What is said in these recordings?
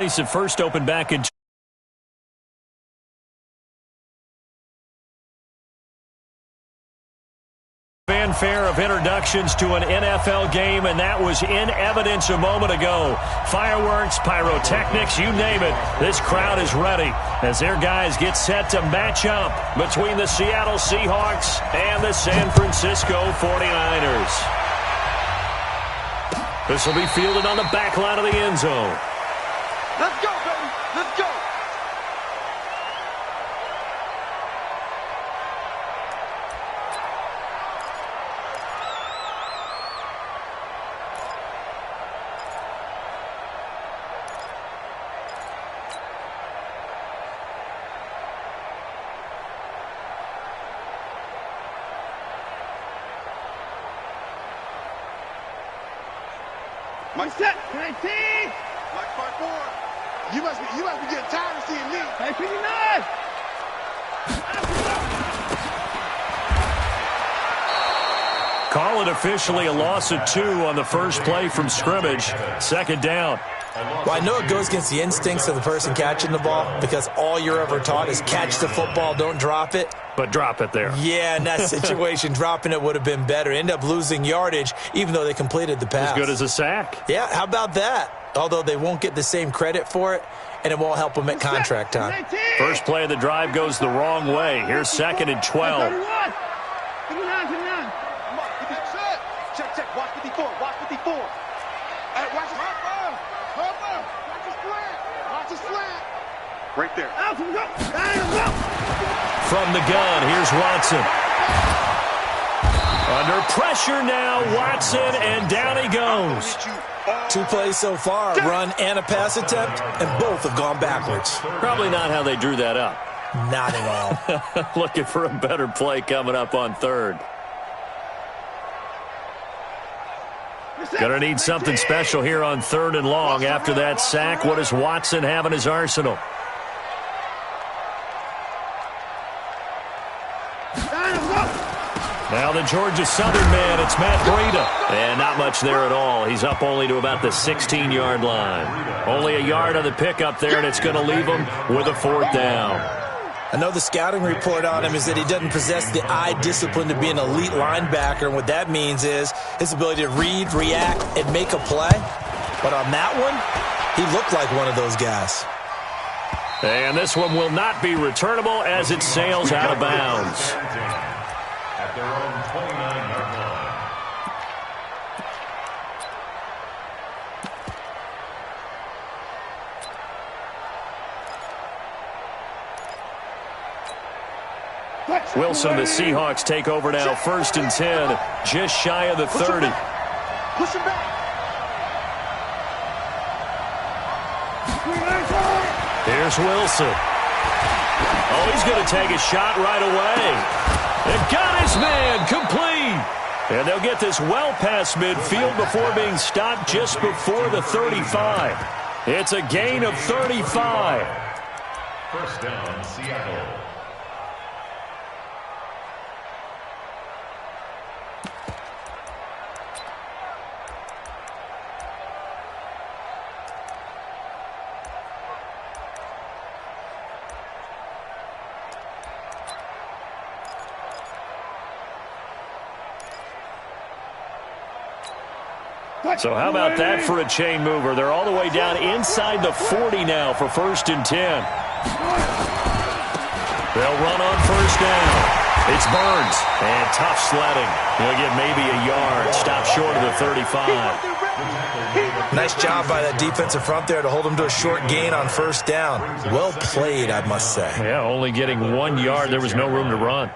It first opened back in fanfare of introductions to an NFL game, and that was in evidence a moment ago. Fireworks, pyrotechnics, you name it. This crowd is ready as their guys get set to match up between the Seattle Seahawks and the San Francisco 49ers. This will be fielded on the back line of the end zone. Let's go, baby. Let's go. Mike set. 19. Mike 5-4. You must be getting tired of seeing me. Hey, 59. Call it officially a loss of 2 on the first play from scrimmage. Second down. Well, I know it goes against the instincts of the person catching the ball because all you're ever taught is catch the football, don't drop it. But drop it there. Yeah, in that situation, dropping it would have been better. End up losing yardage, even though they completed the pass. As good as a sack. Yeah, how about that? Although they won't get the same credit for it, and it won't help them at contract time. First play of the drive goes the wrong way. Here's 2nd and 12. 59, 59. Check. Watch 54. Watch 54. Hey, watch his Watch his slant. Watch his slant. Right there. From the gun, here's Watson. Under pressure now, Watson, and down he goes. 2 plays so far, a run and a pass attempt, and both have gone backwards. Probably not how they drew that up. Not at all. Looking for a better play coming up on 3rd. Gonna need something special here on 3rd and long. After that sack, what does Watson have in his arsenal? Now the Georgia Southern man, it's Matt Breida. And not much there at all. He's up only to about the 16-yard line. Only a yard on the pickup there, and it's going to leave him with a 4th down. I know the scouting report on him is that he doesn't possess the eye discipline to be an elite linebacker, and what that means is his ability to read, react, and make a play. But on that one, he looked like one of those guys. And this one will not be returnable as it sails out of bounds. At their own 29-yard line. Wilson, the Seahawks take over now, 1st and 10, just shy of the 30. Push him back. Here's Wilson. Oh, he's going to take a shot right away. And got his man complete. And they'll get this well past midfield before being stopped just before the 35. It's a gain of 35. First down, Seattle. So how about that for a chain mover? They're all the way down inside the 40 now for 1st and 10. They'll run on 1st down. It's Burns, and tough sledding. He'll get maybe a yard, stop short of the 35. Nice job by that defensive front there to hold him to a short gain on 1st down. Well played, I must say. Yeah, only getting 1 yard. There was no room to run.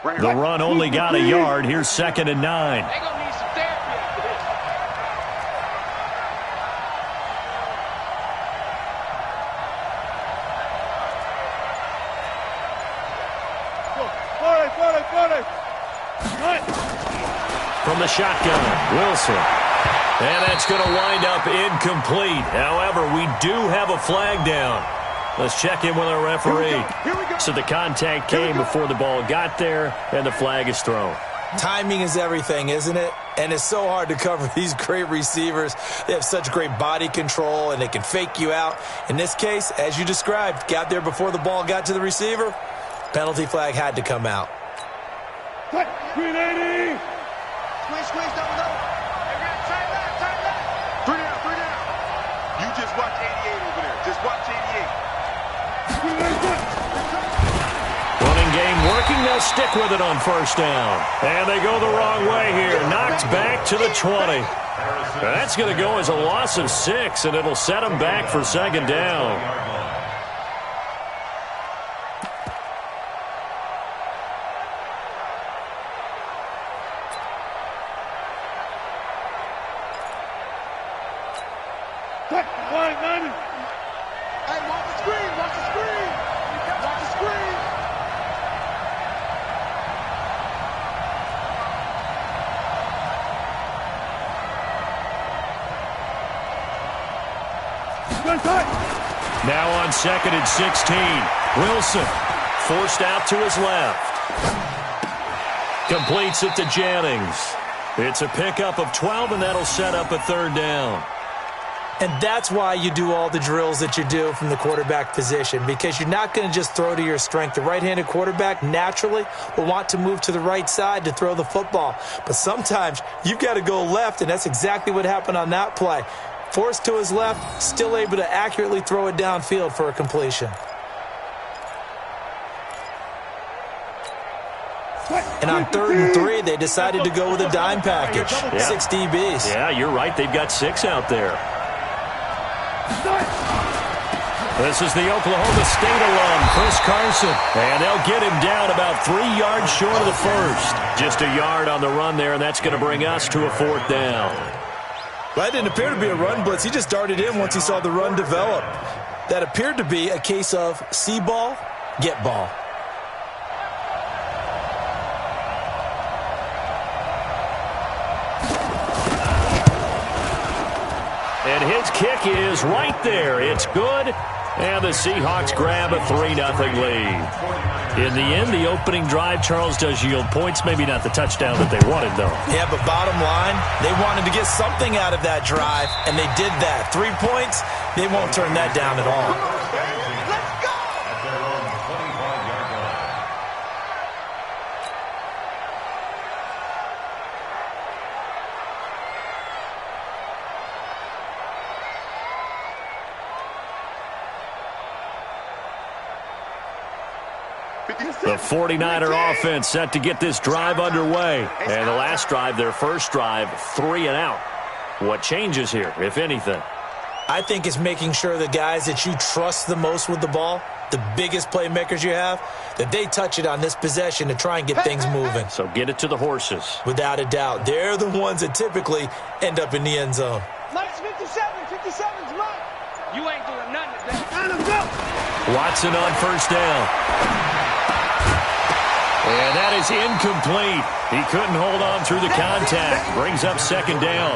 The run only got a yard. Here's 2nd and 9. They're going to need some therapy after this. From the shotgun, Wilson. And that's going to wind up incomplete. However, we do have a flag down. Let's check in with our referee. So the contact came before the ball got there, and the flag is thrown. Timing is everything, isn't it? And it's so hard to cover these great receivers. They have such great body control, and they can fake you out. In this case, as you described, got there before the ball got to the receiver. Penalty flag had to come out. 380. Squeeze, double. Turn left. 3 down. You just watch 88 over there. Just watch 88. Running game working. They'll stick with it on first down. And they go the wrong way here. Knocked back to the 20. That's going to go as a loss of 6, and it'll set them back for second down. Hey, watch the screen. Now on 2nd and 16. Wilson forced out to his left. Completes it to Jennings. It's a pickup of 12, and that'll set up a third down. And that's why you do all the drills that you do from the quarterback position, because you're not going to just throw to your strength. The right-handed quarterback naturally will want to move to the right side to throw the football. But sometimes you've got to go left, and that's exactly what happened on that play. Forced to his left, still able to accurately throw it downfield for a completion. And on 3rd and 3, they decided to go with a dime package. 6 DBs. Yeah, you're right. They've got 6 out there. This is the Oklahoma State alum, Chris Carson. And they'll get him down about 3 yards short of the first. Just a yard on the run there, and that's going to bring us to a 4th down. Well, that didn't appear to be a run blitz. He just darted in once he saw the run develop. That appeared to be a case of see ball, get ball. And his kick is right there. It's good. And the Seahawks grab a 3-0 lead. In the end, the opening drive, Charles, does yield points. Maybe not the touchdown that they wanted, though. Yeah, but bottom line, they wanted to get something out of that drive, and they did that. 3 points, they won't turn that down at all. The 49er offense set to get this drive underway. And the last drive, their first drive, 3 and out. What changes here, if anything? I think it's making sure the guys that you trust the most with the ball, the biggest playmakers you have, that they touch it on this possession to try and get things moving. So get it to the horses. Without a doubt. They're the ones that typically end up in the end zone. Minus 57. 57's mine. You ain't doing nothing today. Let him go. Watson on first down. And that is incomplete. He couldn't hold on through the contact. Brings up second down.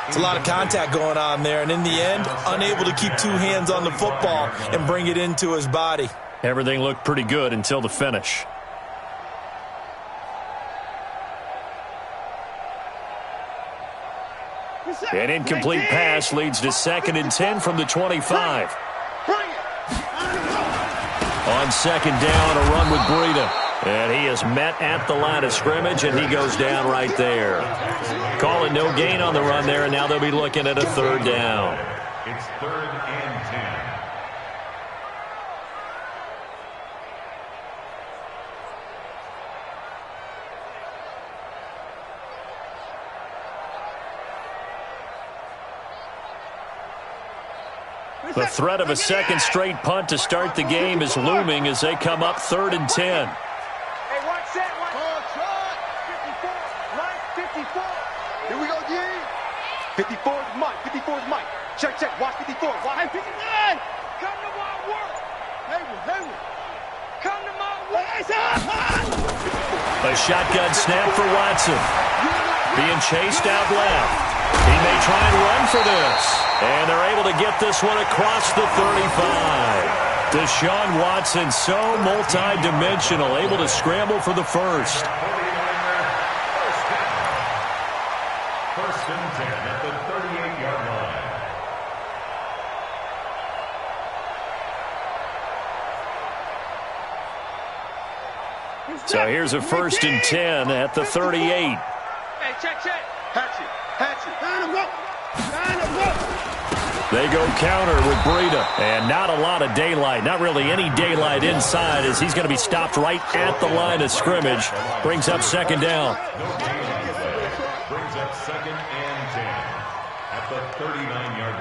It's a lot of contact going on there, and in the end, unable to keep 2 hands on the football and bring it into his body. Everything looked pretty good until the finish. An incomplete pass leads to 2nd and 10 from the 25. On second down, a run with Breida. And he is met at the line of scrimmage, and he goes down right there. Calling no gain on the run there, and now they'll be looking at a 3rd down. It's 3rd and 10. The threat of a second straight punt to start the game is looming as they come up 3rd and 10. Hey, watch that. Watch. 54. Mike, 54. Here we go, D. 54 is Mike. 54 is Mike. Check. Watch 54. Watch. Hey, 59. Come to my work. Hayward. Come to my work. A shotgun snap for Watson. Being chased out left. He may try and run for this. And they're able to get this one across the 35. Deshaun Watson, so multi-dimensional, able to scramble for the first. First and 10 at the 38-yard line. So here's a first and 10 at the 38. Hey, check. Hatchet. Line him up. They go counter with Breida. And not a lot of daylight. Not really any daylight inside as he's going to be stopped right at the line of scrimmage. Brings up second down. Brings up second and 10 at the 39-yard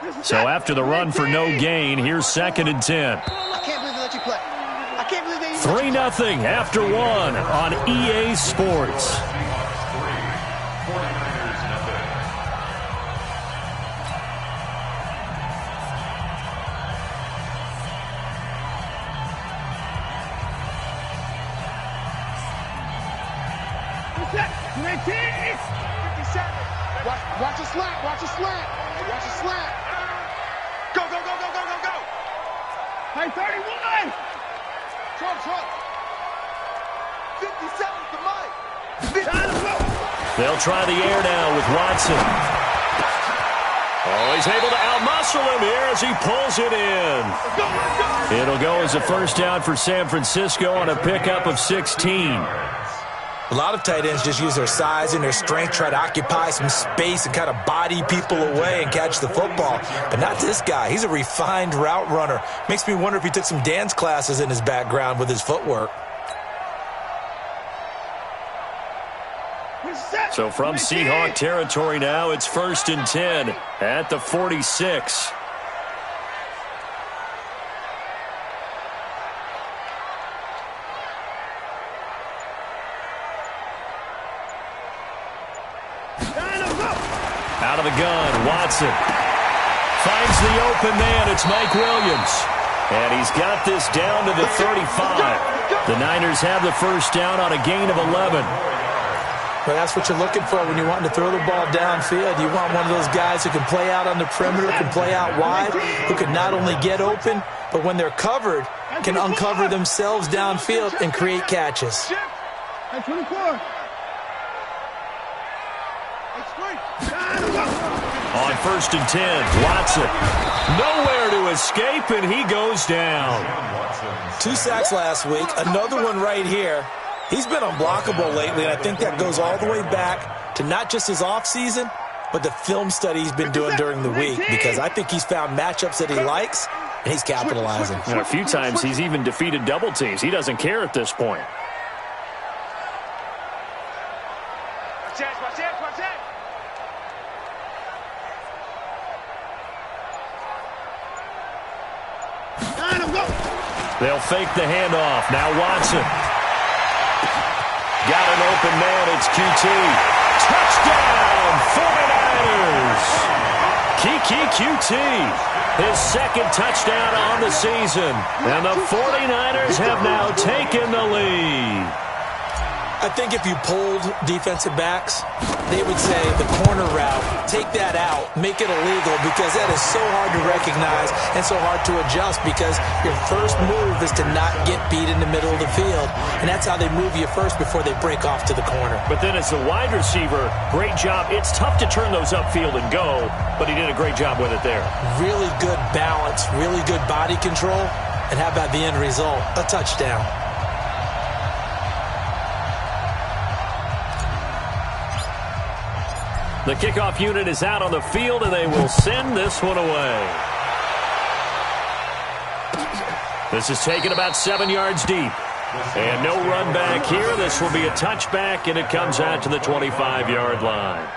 line. So after the run for no gain, here's second and 10. I can't believe they let you play. I can't believe they 3-0 after one on EA Sports. Watch a slant. Watch a slant. Go. Hey, 31. Trump. 57 to Mike. They'll try the air now with Watson. Oh, he's able to outmuscle him here as he pulls it in. It'll go as a first down for San Francisco on a pickup of 16. A lot of tight ends just use their size and their strength, try to occupy some space and kind of body people away and catch the football. But not this guy. He's a refined route runner. Makes me wonder if he took some dance classes in his background with his footwork. So from Seahawk territory now, it's first and 10 at the 46. Out of the gun, Watson finds the open man. It's Mike Williams. And he's got this down to the 35. The Niners have the first down on a gain of 11. Well, that's what you're looking for when you're wanting to throw the ball downfield. You want one of those guys who can play out on the perimeter, can play out wide, who can not only get open, but when they're covered, can uncover themselves downfield and create catches. Hey, 24. On first and 10, Watson nowhere to escape, and he goes down. 2 sacks last week, another one right here. He's been unblockable lately, and I think that goes all the way back to not just his offseason, but the film study he's been doing during the week, because I think he's found matchups that he likes, and he's capitalizing. And a few times he's even defeated double teams. He doesn't care at this point. Watch it. They'll fake the handoff. Now Watson. Got an open man. It's QT. Touchdown, 49ers. Kiki QT. His second touchdown on the season. And the 49ers have now taken the lead. I think if you polled defensive backs, they would say the corner route, take that out, make it illegal, because that is so hard to recognize and so hard to adjust, because your first move is to not get beat in the middle of the field. And that's how they move you first before they break off to the corner. But then as the wide receiver, great job. It's tough to turn those upfield and go, but he did a great job with it there. Really good balance, really good body control. And how about the end result? A touchdown. The kickoff unit is out on the field, and they will send this one away. This is taken about 7 yards deep. And no run back here. This will be a touchback, and it comes out to the 25-yard line.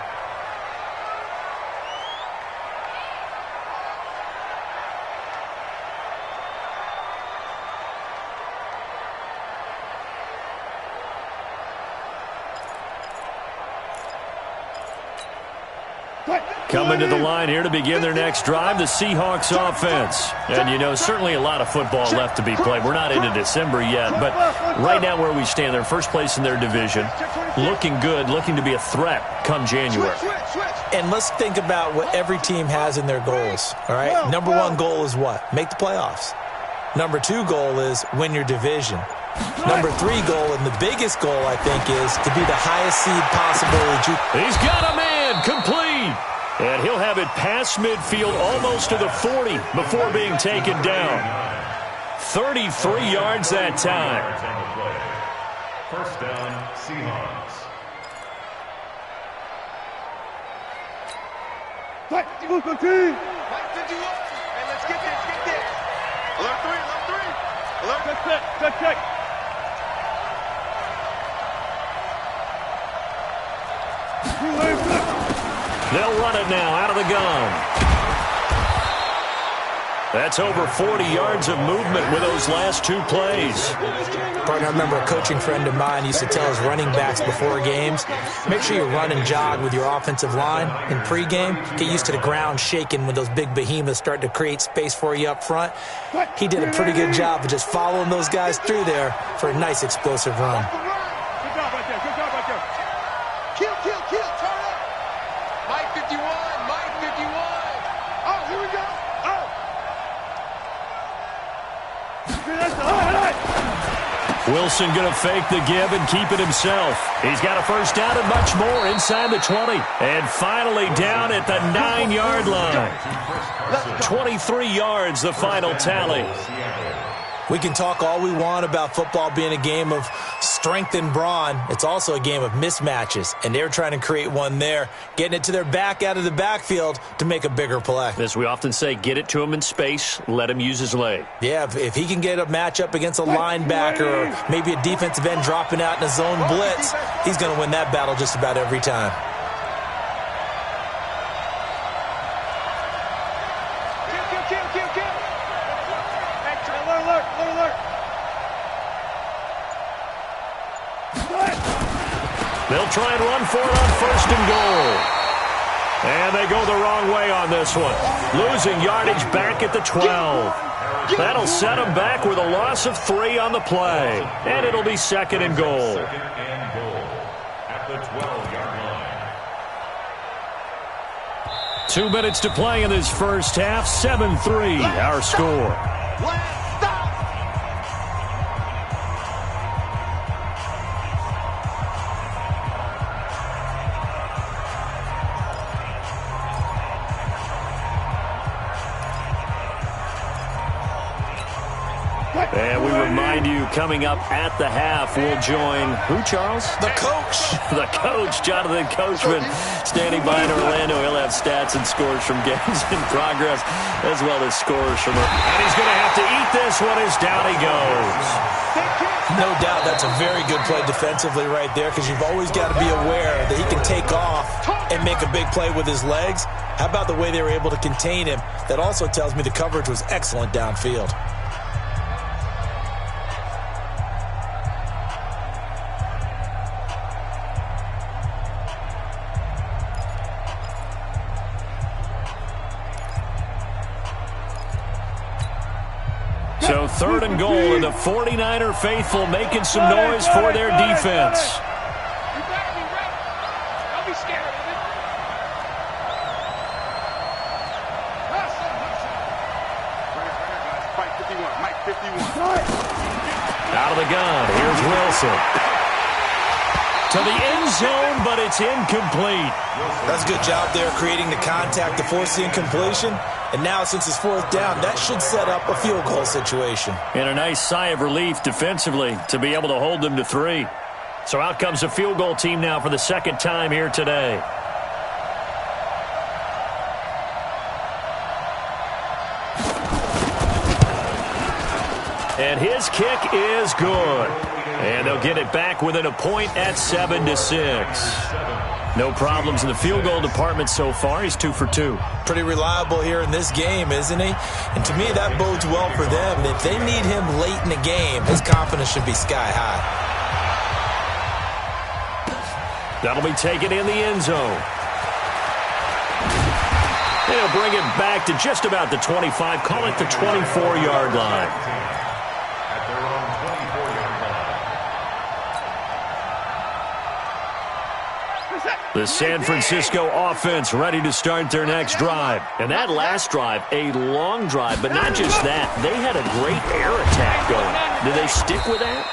Coming to the line here to begin their next drive, the Seahawks offense. And, you know, certainly a lot of football left to be played. We're not into December yet, but right now where we stand, they're first place in their division. Looking good, looking to be a threat come January. And let's think about what every team has in their goals, all right? Number one goal is what? Make the playoffs. Number two goal is win your division. Number three goal, and the biggest goal, I think, is to be the highest seed possible. He's got a man, complete. And he'll have it past midfield, almost to the 40 before being taken down. 33 yards that time. First down, Seahawks. Mike 51. Hey, let's get this. Alert 3. Alert. Check. They'll run it now out of the gun. That's over 40 yards of movement with those last two plays. Partner, I remember a coaching friend of mine used to tell his running backs before games, make sure you run and jog with your offensive line in pregame. Get used to the ground shaking when those big behemoths start to create space for you up front. He did a pretty good job of just following those guys through there for a nice explosive run. Good job right there. Kill. Turn up. Mike 51. Oh, here we go. Wilson going to fake the give and keep it himself. He's got a first down and much more inside the 20. And finally down at the 9-yard line. 23 yards, the final tally. We can talk all we want about football being a game of strength and brawn. It's also a game of mismatches, and they're trying to create one there, getting it to their back out of the backfield to make a bigger play. As we often say, get it to him in space, let him use his leg. Yeah, if he can get a matchup against a linebacker or maybe a defensive end dropping out in a zone blitz, he's going to win that battle just about every time. They'll try and run for it on first and goal. And they go the wrong way on this one. Losing yardage back at the 12. That'll set them back with a loss of 3 on the play. And it'll be second and goal. Second and goal at the 12-yard line. 2 minutes to play in this first half. 7-3 our score. And we remind you, coming up at the half, we'll join who, Charles? The coach. The coach, Jonathan Coachman, standing by in Orlando. He'll have stats and scores from games in progress, as well as scores from it. And he's going to have to eat this one as down he goes. No doubt that's a very good play defensively right there, because you've always got to be aware that he can take off and make a big play with his legs. How about the way they were able to contain him? That also tells me the coverage was excellent downfield. So third and goal, and the 49er faithful making some noise for their defense. You better be ready. Don't be scared of it. Mike 51. Out of the gun, here's Wilson. To the end zone, but it's incomplete. That's a good job there creating the contact to force the incompletion. And now, since it's fourth down, that should set up a field goal situation. And a nice sigh of relief defensively to be able to hold them to 3. So out comes the field goal team now for the second time here today. And his kick is good. And they'll get it back within a point at 7-6. No problems in the field goal department so far. He's 2 for 2. Pretty reliable here in this game, isn't he? And to me, that bodes well for them. If they need him late in the game, his confidence should be sky high. That'll be taken in the end zone. And he'll bring it back to just about the 25. Call it the 24-yard line. At their own 24-yard line. The San Francisco offense ready to start their next drive. And that last drive, a long drive, but not just that. They had a great air attack going. Do they stick with that?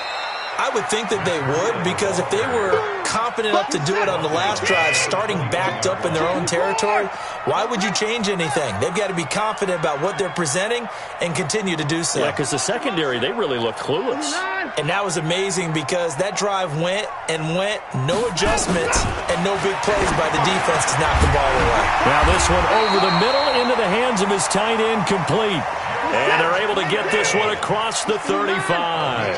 I would think that they would, because if they were confident enough to do it on the last drive, starting backed up in their own territory, why would you change anything? They've got to be confident about what they're presenting and continue to do so. Yeah, because the secondary, they really looked clueless. And that was amazing because that drive went and went, no adjustments, and no big plays by the defense to knock the ball away. Now this one over the middle into the hands of his tight end, complete. And they're able to get this one across the 35.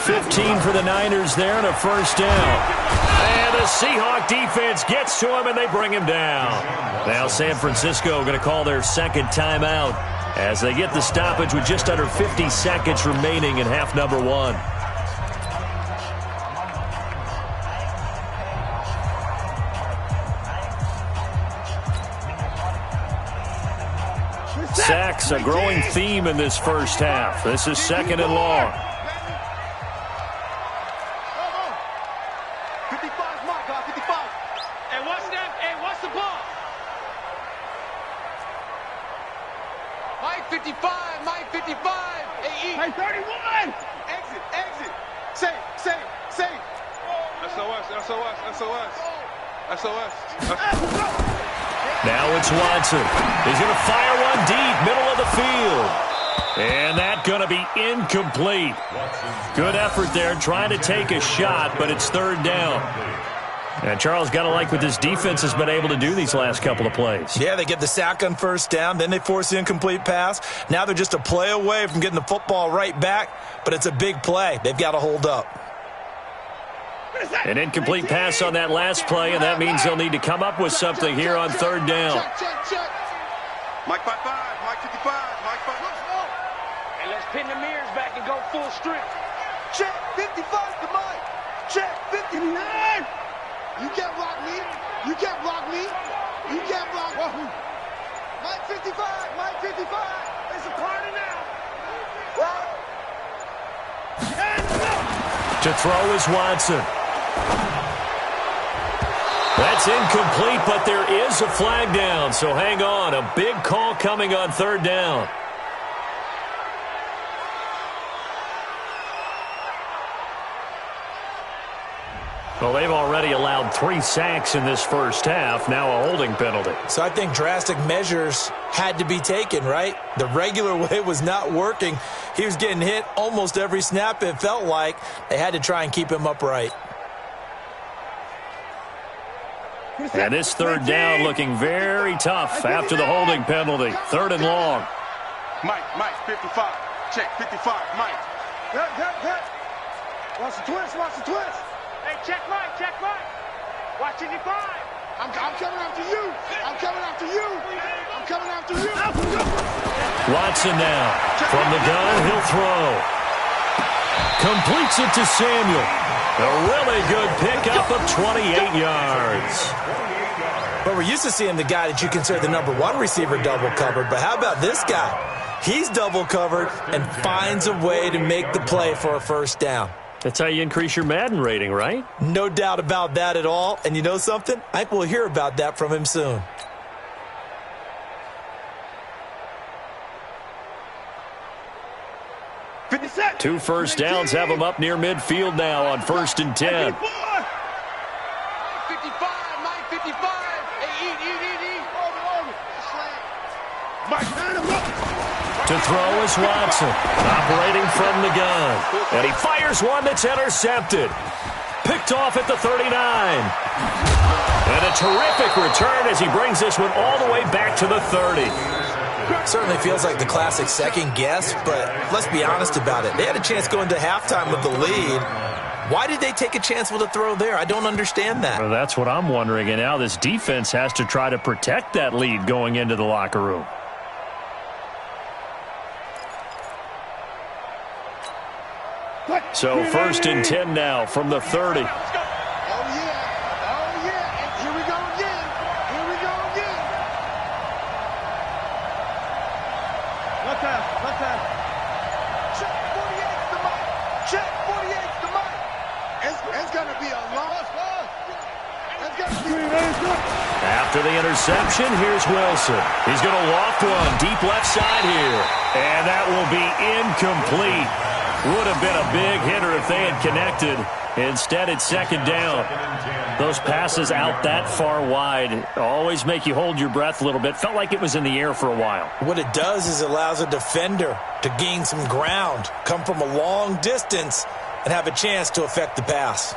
15 for the Niners there and a first down. And the Seahawk defense gets to him and they bring him down. Now San Francisco going to call their second timeout as they get the stoppage with just under 50 seconds remaining in half number one. Sacks, a growing theme in this first half. This is second and long. 55's my guy, 55. Hey, what's that? Hey, what's the ball? Mike 55, Mike 55. Hey, E. Hey, 31. Exit. Say. SOS. Now it's Watson. He's going to fire one deep, middle of the field. And that's going to be incomplete. Good effort there, trying to take a shot, but it's third down. And Charles, got to like what this defense has been able to do these last couple of plays. Yeah, they get the sack on first down, then they force the incomplete pass. Now they're just a play away from getting the football right back, but it's a big play. They've got to hold up. An incomplete pass on that last play, and that means they'll need to come up with something here on third down. Check. Mike 55, Mike 55, Mike 5. Hey, let's pin the mirrors back and go full strength. Check 55 to Mike. Check 59. You can't block me. Mike 55, it's a party now. To throw is Watson. That's incomplete, but there is a flag down, so hang on. A big call coming on third down. Well, they've already allowed 3 sacks in this first half, now a holding penalty. So I think drastic measures had to be taken, right? The regular way was not working. He was getting hit almost every snap, it felt like. They had to try and keep him upright. And this third down looking very tough after the holding penalty. Third and long. Mike 55. Check 55, Mike. Good. Watch the twist. Hey, check Mike. Watch 55. I'm coming after you. Watson now. From the gun, he'll throw. Completes it to Samuel. A really good pickup of 28 yards. But we're used to seeing the guy that you consider the number 1 receiver double covered. But how about this guy? He's double covered and finds a way to make the play for a first down. That's how you increase your Madden rating, right? No doubt about that at all. And you know something? I think we'll hear about that from him soon. Two first downs have him up near midfield now on 1st and 10. Mike 55. Hey, E. To throw is Watson, operating from the gun. And he fires one that's intercepted. Picked off at the 39. And a terrific return as he brings this one all the way back to the 30. Certainly feels like the classic second guess, but let's be honest about it. They had a chance going to halftime with the lead. Why did they take a chance with a throw there? I don't understand that. Well, that's what I'm wondering. And now this defense has to try to protect that lead going into the locker room. So 1st and 10 now from the 30. Oh, yeah. Here we go again. Check 48's the money. It's going to be a long. After the interception, here's Wilson. He's going to loft one deep left side here. And that will be incomplete. Would have been a big hitter if they had connected. Instead, it's second down. Those passes out that far wide always make you hold your breath a little bit. Felt like it was in the air for a while. What it does is it allows a defender to gain some ground, come from a long distance, and have a chance to affect the pass.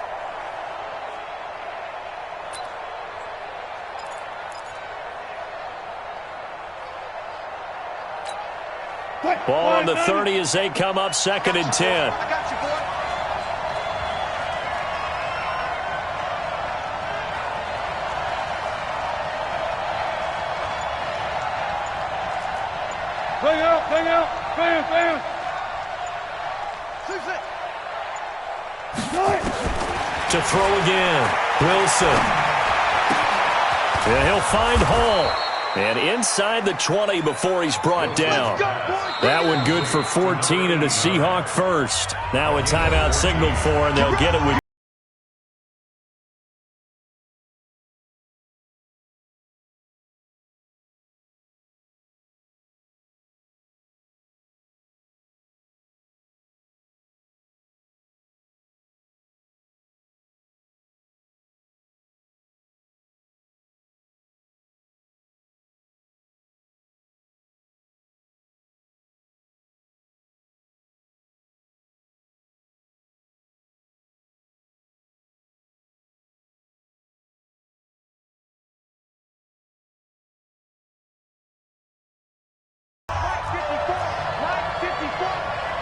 Ball on the 30 as they come up 2nd and 10. I got you, boy. Bang out, bam. To throw again, Wilson. And he'll find Hall. And inside the 20 before he's brought down. That one good for 14 and a Seahawk first. Now a timeout signaled for, and they'll get it with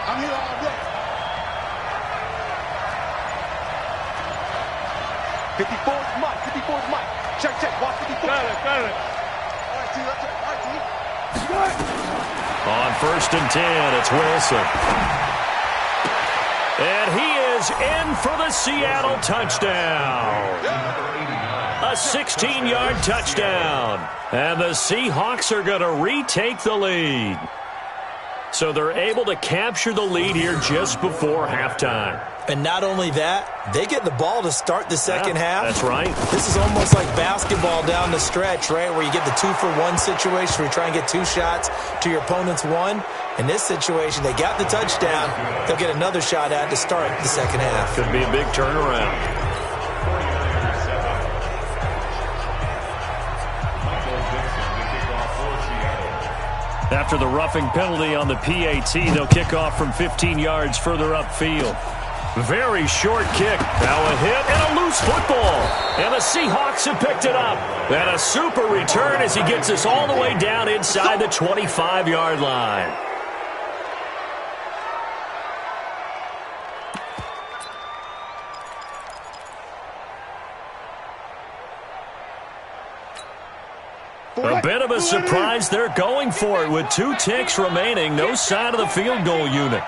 I'm here all day. 54's Mike. Check. Watch 54. Got it. All right, T. on 1st and 10. It's Wilson. And he is in for the Seattle touchdown. A 16-yard touchdown. And the Seahawks are going to retake the lead. So they're able to capture the lead here just before halftime. And not only that, they get the ball to start the second half. That's right. This is almost like basketball down the stretch, right, where you get the 2-for-1 situation where you try and get 2 shots to your opponent's 1. In this situation, they got the touchdown. They'll get another shot at to start the second half. Could be a big turnaround. After the roughing penalty on the PAT, they'll kick off from 15 yards further upfield. Very short kick. Now a hit and a loose football. And the Seahawks have picked it up. And a super return as he gets us all the way down inside the 25-yard line. A bit of a surprise. They're going for it with 2 ticks remaining. No sign of the field goal unit.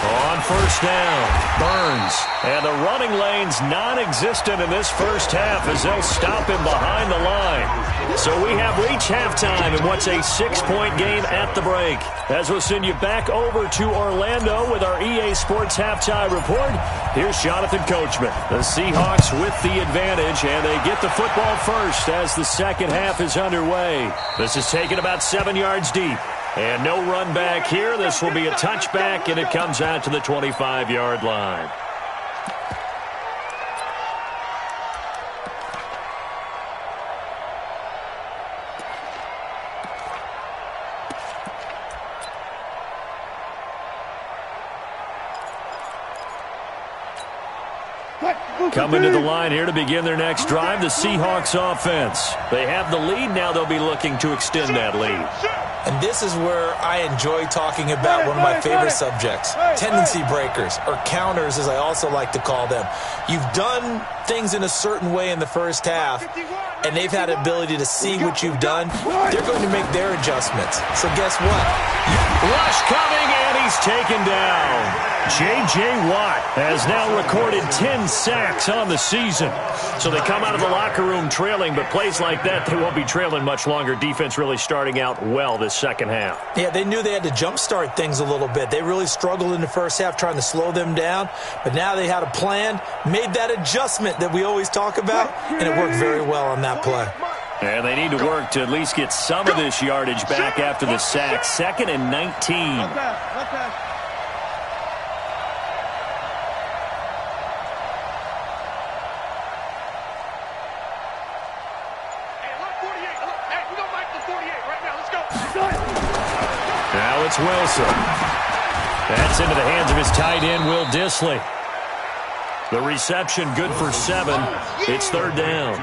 On 1st down, Burns. And the running lane's non-existent in this first half as they'll stop him behind the line. So we have reached halftime in what's a 6-point game at the break. As we'll send you back over to Orlando with our EA Sports Halftime Report, here's Jonathan Coachman. The Seahawks with the advantage, and they get the football first as the second half is underway. This is taken about 7 yards deep. And no run back here. This will be a touchback, and it comes out to the 25-yard line. Coming to the line here to begin their next drive, the Seahawks offense. They have the lead. Now they'll be looking to extend that lead. And this is where I enjoy talking about one of my favorite subjects, tendency breakers, or counters as I also like to call them. You've done things in a certain way in the first half, and they've had the ability to see what you've done. They're going to make their adjustments. So guess what? Rush coming, and he's taken down. J.J. Watt has now recorded 10 sacks on the season. So they come out of the locker room trailing, but plays like that, they won't be trailing much longer. Defense really starting out well this second half. Yeah, they knew they had to jumpstart things a little bit. They really struggled in the first half trying to slow them down, but now they had a plan, made that adjustment that we always talk about, and it worked very well on that play. And they need to work to at least get some of this yardage back after the sack. 2nd and 19. Now it's Wilson. That's into the hands of his tight end, Will Dissly. The reception good for 7. It's 3rd down.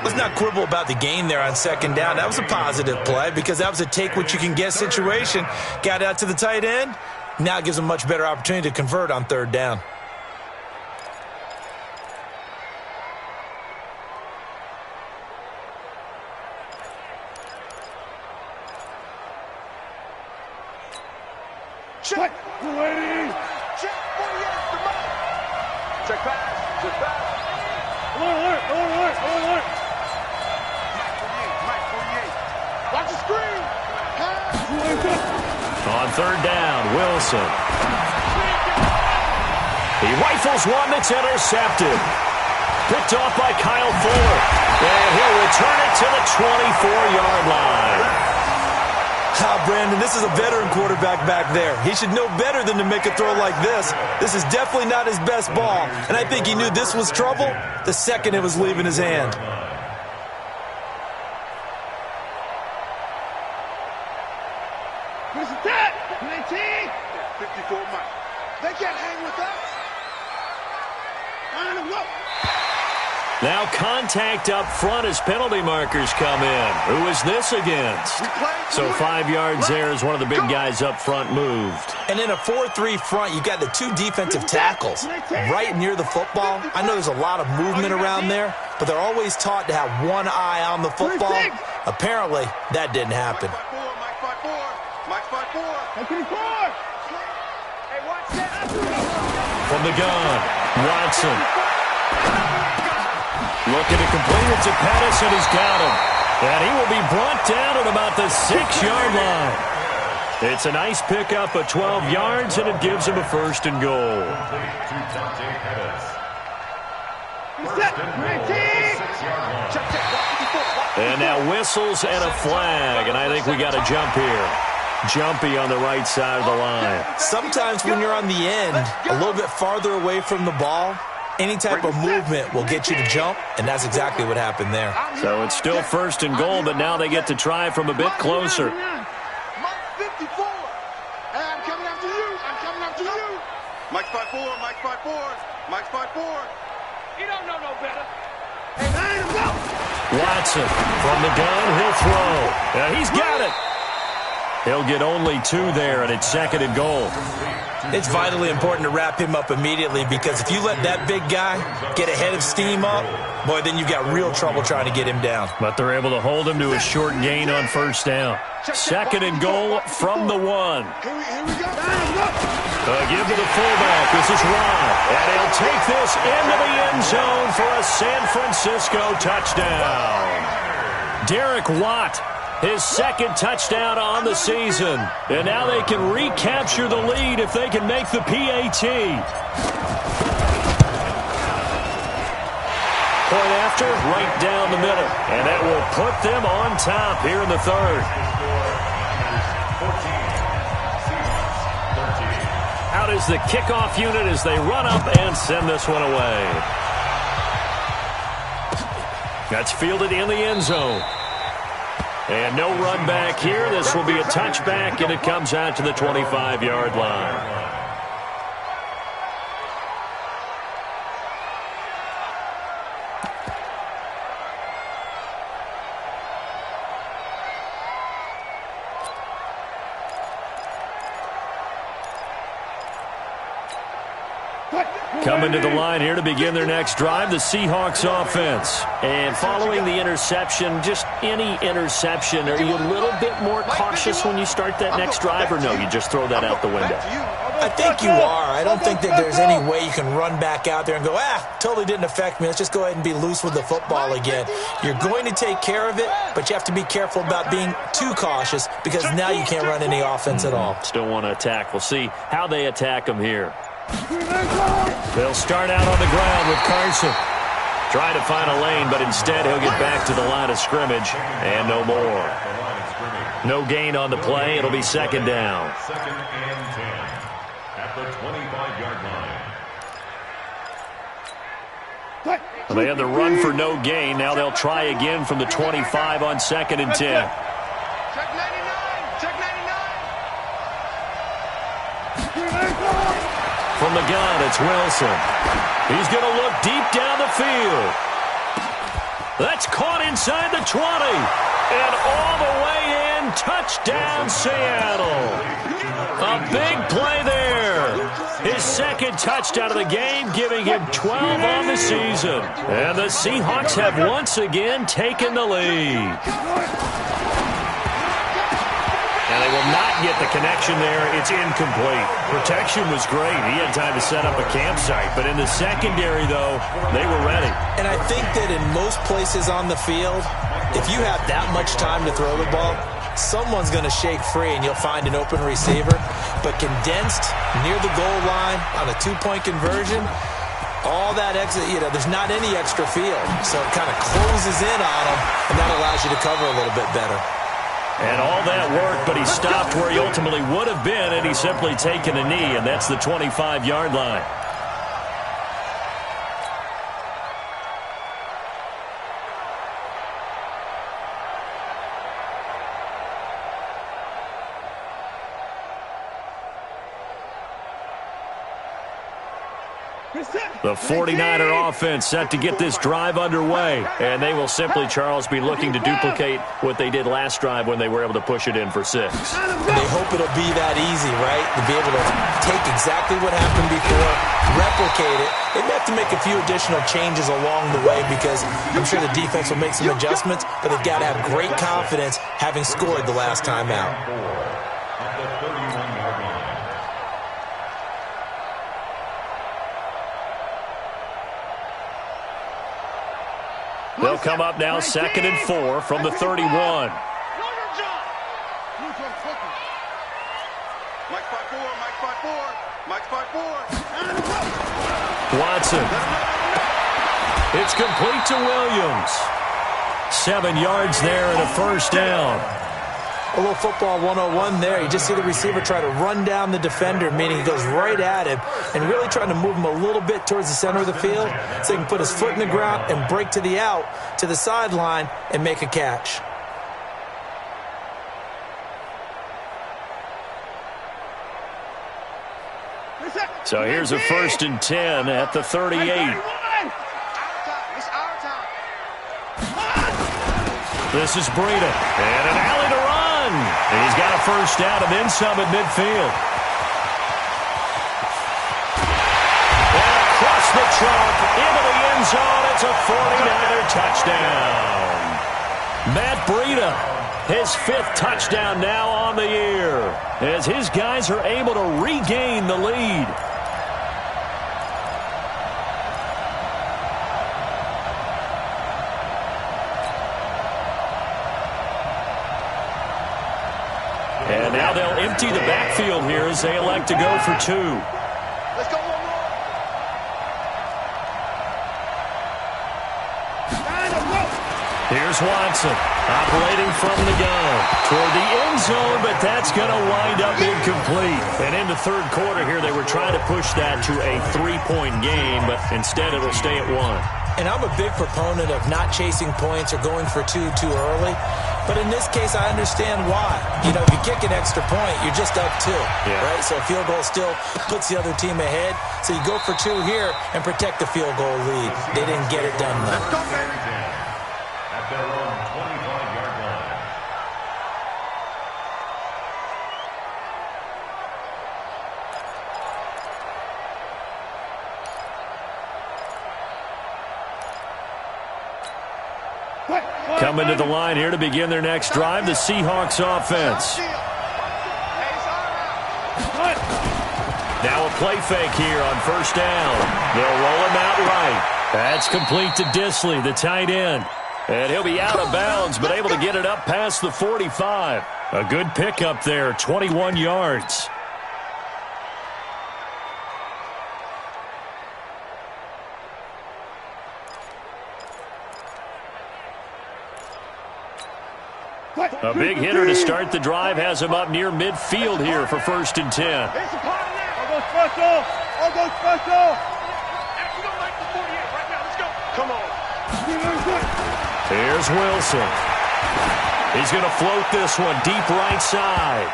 Let's not quibble about the gain there on 2nd down. That was a positive play because that was a take-what-you-can-get situation. Got out to the tight end. Now it gives them a much better opportunity to convert on 3rd down. Check. Ready. Check. 48. Come on. Check pass. Check pass. Alert. Mike 48. Watch the screen. On 3rd down, Wilson. He rifles one that's intercepted. Picked off by Kyle Fuller. And he'll return it to the 24-yard line. Brandon, this is a veteran quarterback back there. He should know better than to make a throw like this. This is definitely not his best ball, and I think he knew this was trouble the second it was leaving his hand. Where's that? 19. 54 Mike. They can't hang with us. Line them up. Now contact up front as penalty markers come in. Who is this against? So 5 yards there as one of the big guys up front moved. And in a 4-3 front, you got the 2 defensive tackles right near the football. I know there's a lot of movement around there, but they're always taught to have one eye on the football. Apparently, that didn't happen. Mike 5-4. Mike 5-4. Hey, watch that. From the gun, Watson. Looking to complete it to Pettis, and he's got him. And he will be brought down at about the 6-yard line. It's a nice pickup of 12 yards, and it gives him a 1st and goal. And now whistles and a flag, and I think we got a jump here. Jumpy on the right side of the line. Sometimes when you're on the end, a little bit farther away from the ball, any type of movement will get you to jump, and that's exactly what happened there. So it's still 1st and goal, but now they get to try from a bit closer. Mike 54. Hey, I'm coming after you. Mike 5-4. Mike 5-4. Mike 5-4. He don't know no better. Hey, line him up. Watson from the gun, he'll throw. He's got it. He'll get only 2 there, and it's 2nd and goal. It's vitally important to wrap him up immediately because if you let that big guy get ahead of steam up, boy, then you've got real trouble trying to get him down. But they're able to hold him to a short gain on 1st down. 2nd and goal from the 1. Here we go. Give to the fullback. This is Ron. And he'll take this into the end zone for a San Francisco touchdown. Derek Watt, his 2nd touchdown on the season. And now they can recapture the lead if they can make the PAT. Point after, right down the middle. And that will put them on top here in the 3rd. Out is the kickoff unit as they run up and send this one away. That's fielded in the end zone. And no run back here. This will be a touchback, and it comes out to the 25-yard line. Coming to the line here to begin their next drive, the Seahawks offense. And following the interception, just any interception, are you a little bit more cautious when you start that next drive, or no, you just throw that out the window? I think you are. I don't think that there's any way you can run back out there and go, totally didn't affect me. Let's just go ahead and be loose with the football again. You're going to take care of it, but you have to be careful about being too cautious because now you can't run any offense at all. Still want to attack. We'll see how they attack them here. They'll start out on the ground with Carson. Try to find a lane, but instead he'll get back to the line of scrimmage and no more. No gain on the play. It'll be second down. Second and 10 at the 25-yard line. Well, they had the run for no gain. Now they'll try again from the 25 on second and 10. Check 99. Check 99. From the gun, it's Wilson. He's going to look deep down the field. That's caught inside the 20. And all the way in, touchdown Seattle. A big play there. His second touchdown of the game, giving him 12 on the season. And the Seahawks have once again taken the lead. And they will not get the connection there. It's incomplete. Protection was great. He had time to set up a campsite. But in the secondary, though, they were ready. And I think that in most places on the field, if you have that much time to throw the ball, someone's going to shake free and you'll find an open receiver. But condensed near the goal line on a two-point conversion, all that extra, there's not any extra field. So it kind of closes in on them, and that allows you to cover a little bit better. And all that worked, but he stopped where he ultimately would have been, and he's simply taken a knee, and that's the 25-yard line. The 49er offense set to get this drive underway, and they will simply, Charles, be looking to duplicate what they did last drive when they were able to push it in for 6. And they hope it'll be that easy, right? To be able to take exactly what happened before, replicate it. They may have to make a few additional changes along the way because I'm sure the defense will make some adjustments, but they've got to have great confidence having scored the last time out. They'll come up now second and 4 from the 31. Mike 5-4, Mike 5-4. Watson. It's complete to Williams. 7 yards there and a first down. A little football 101 there. You just see the receiver try to run down the defender, meaning he goes right at him and really trying to move him a little bit towards the center of the field so he can put his foot in the ground and break to the out, to the sideline, and make a catch. So here's a first and 10 at the 38. This is Breida. And an alley to run. And he's got a first down and then some at midfield. And across the trunk into the end zone. It's a 49er touchdown. Matt Breida, his 5th touchdown now on the year, as his guys are able to regain the lead. And now they'll empty the backfield here as they elect to go for 2. Let's go one more. Here's Watson operating from the gun toward the end zone, but that's going to wind up incomplete. And in the third quarter here, they were trying to push that to a 3-point game, but instead it'll stay at 1. And I'm a big proponent of not chasing points or going for 2 too early. But in this case, I understand why. If you kick an extra point, you're just up 2, right? So a field goal still puts the other team ahead. So you go for 2 here and protect the field goal lead. They didn't get it done, though. At their own 25-yard line. Coming to the line here to begin their next drive, the Seahawks offense. play fake here on first down. They'll roll him out right. That's complete to Disley, the tight end. And he'll be out of bounds, but able to get it up past the 45. A good pickup there, 21 yards. A big hitter to start the drive has him up near midfield here for 1st and 10. I'll go special. I'll go special. Act like the 48 right now. Let's go. Come on. Here's Wilson. He's going to float this one deep right side.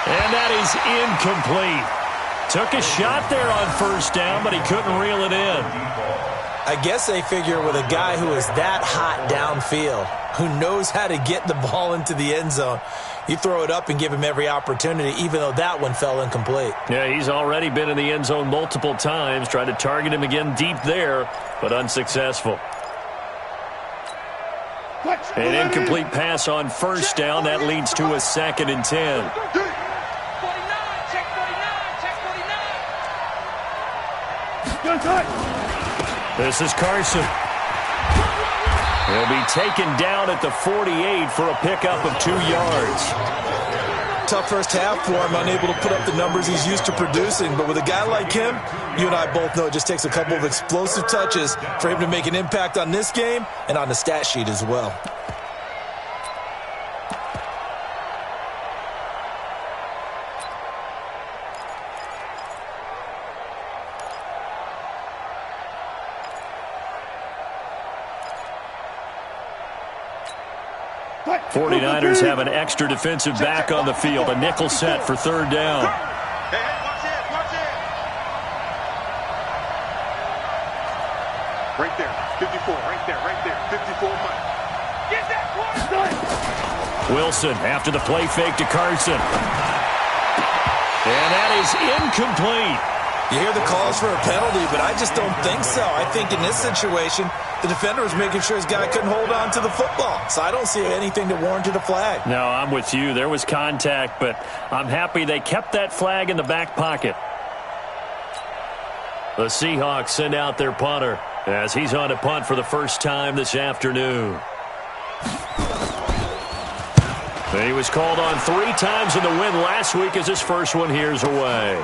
And that is incomplete. Took a shot there on first down, but he couldn't reel it in. I guess they figure with a guy who is that hot downfield, who knows how to get the ball into the end zone, you throw it up and give him every opportunity, even though that one fell incomplete. Yeah, he's already been in the end zone multiple times, tried to target him again deep there, but unsuccessful. An incomplete pass on first down. That leads to a 2nd and 10. 49, check 49, check 49. This is Carson. He'll be taken down at the 48 for a pickup of 2 yards. Tough first half for him, unable to put up the numbers he's used to producing. But with a guy like him, you and I both know it just takes a couple of explosive touches for him to make an impact on this game and on the stat sheet as well. What? 49ers have an extra defensive back on the field. A nickel set for 3rd down. Hey, watch it, watch it. Right there, 54, right there, 54 Mike. Get that one. Wilson after the play fake to Carson. And that is incomplete. You hear the calls for a penalty, but I just don't think so. I think in this situation, the defender was making sure his guy couldn't hold on to the football. So I don't see anything that warranted a flag. No, I'm with you. There was contact, but I'm happy they kept that flag in the back pocket. The Seahawks send out their punter as he's on to punt for the first time this afternoon. He was called on 3 times in the win last week as his first one here's away.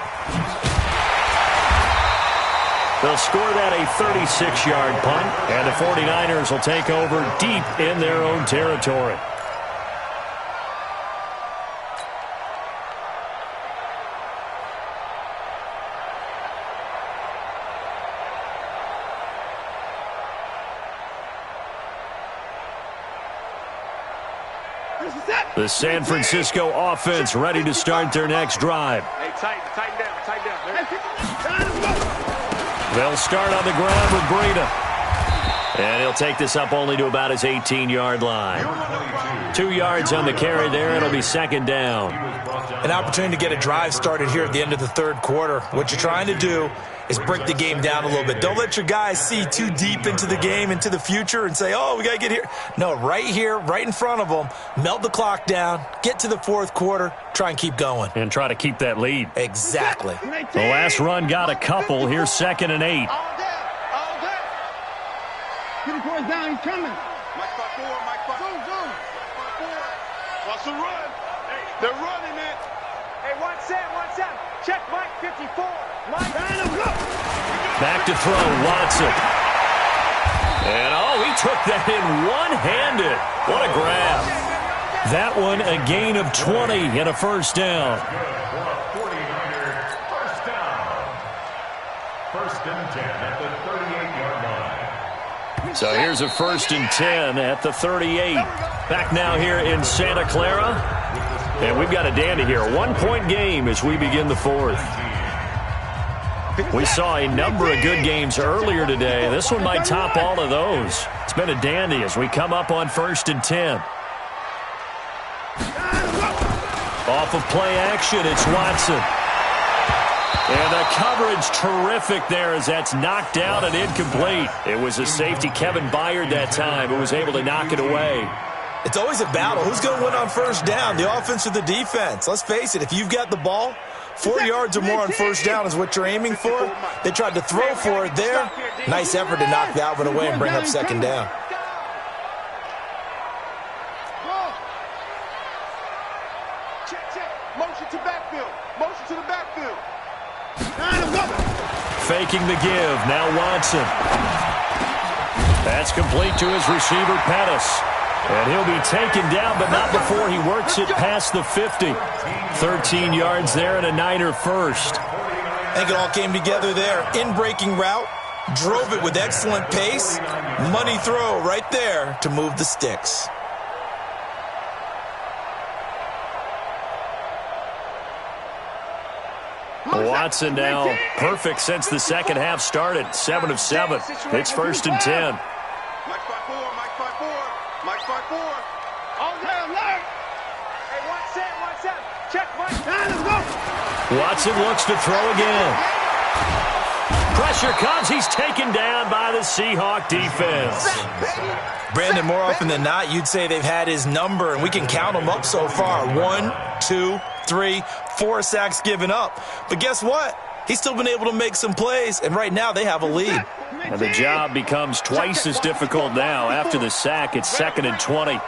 They'll score that a 36-yard punt, and the 49ers will take over deep in their own territory. The San Francisco offense ready to start their next drive. Hey, tighten down. They'll start on the ground with Breida. And he'll take this up only to about his 18-yard line. 2 yards on the carry there. It'll be 2nd down. An opportunity to get a drive started here at the end of the 3rd quarter. What you're trying to do is break the game down a little bit. Don't let your guys see too deep into the game, into the future, and say, oh, we got to get here. No, right here, right in front of them, melt the clock down, get to the 4th quarter, try and keep going. And try to keep that lead. Exactly. The last run got a couple. Here's 2nd and 8. All day. Get the boys down, he's coming. Mike 5-4, Mike 5-4. Zoom. 5-4. Watch the run. Hey, they're running it. Hey, 1-7. Check Mike 54. Mike, back to throw, Watson. And, he took that in one-handed. What a grab. That one, a gain of 20 and a first down. 49ers, first down. 1st and 10 at the 38-yard line. So here's a 1st and 10 at the 38. Back now here in Santa Clara. And we've got a dandy here. A 1-point game as we begin the 4th. We saw a number of good games earlier today. This one might top all of those. It's been a dandy as we come up on 1st and 10. Off of play action, it's Watson. And the coverage terrific there as that's knocked out and incomplete. It was a safety, Kevin Byard, that time, who was able to knock it away. It's always a battle. Who's going to win on first down, the offense or the defense? Let's face it, if you've got the ball, 4 yards or more on first down is what you're aiming for. They tried to throw for it there. Nice effort to knock that one away and bring up second down. Motion to backfield. Motion to the backfield. Faking the give. Now Watson. That's complete to his receiver, Pettis. And he'll be taken down, but not before he works it past the 50. 13 yards there and a Niner first. I think it all came together there. In-breaking route. Drove it with excellent pace. Money throw right there to move the sticks. Watson now perfect since the second half started. 7 of 7. It's 1st and 10. Mike 5-4, Mike 5-4, Mike 5-4. All down, left. Hey, watch that. Check, Mike. Let's go. Watson looks to throw again. Pressure comes. He's taken down by the Seahawk defense. Brandon, more often than not, you'd say they've had his number, and we can count them up so far. 1, 2, 3, 4 sacks given up. But guess what? He's still been able to make some plays, and right now they have a lead. And the job becomes twice as difficult now. After the sack, it's 2nd and 20. You